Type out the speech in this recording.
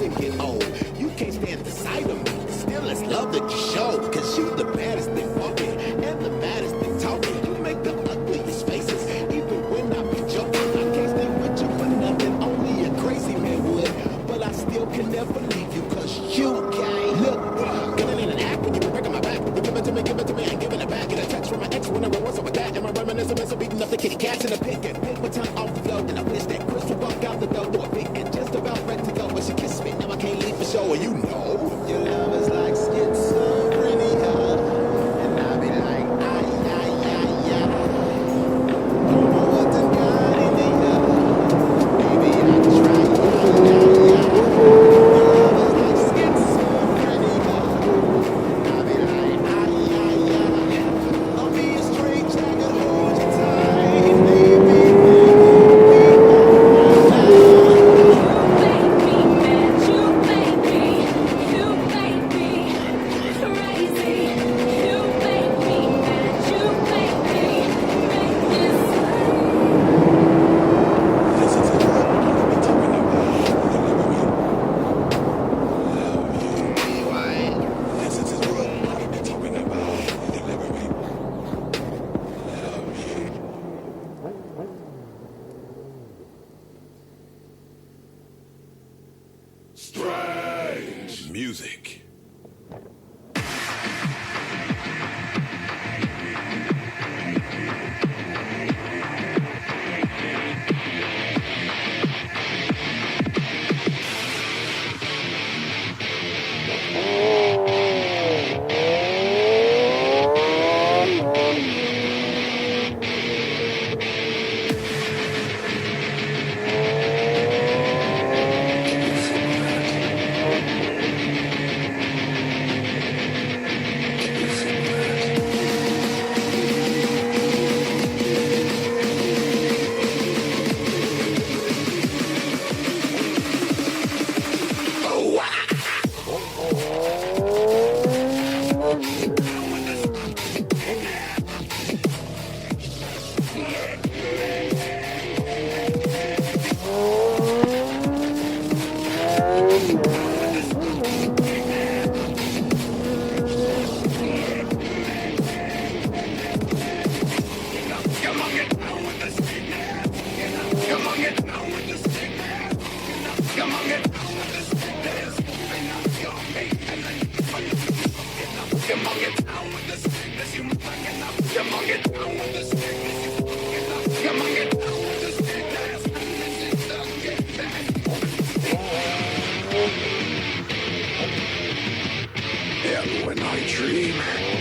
years and get old. You can't stand the sight of me. Still, it's love that you show. Cause you the baddest thing walking and the baddest thing talking. You make the ugliest faces. Even when I be joking, I can't stay with you for nothing. Only a crazy man would. But I still can never leave you. Cause you can't look. Getting in an act when you be breaking my back. You give it to me, I ain't giving it back. Get a text from my ex whenever what's up with that. Am I reminiscing? So beating up the kitty cats in the pig and pick my time off the floor. And I wish that Crystal walk out the door big and just about ready to go. But she kissed me, now I can't leave for sure. And you know, your love is like schizophrenia. And I be like, ay, ay, ay, ay. Don't know what to got in the Maybe I try, ay, ay, ay. Your love is like schizophrenia. And I be like, ay, ay, ay. I'll be a stranger, I could hold you tight, baby. Strange music. When I dream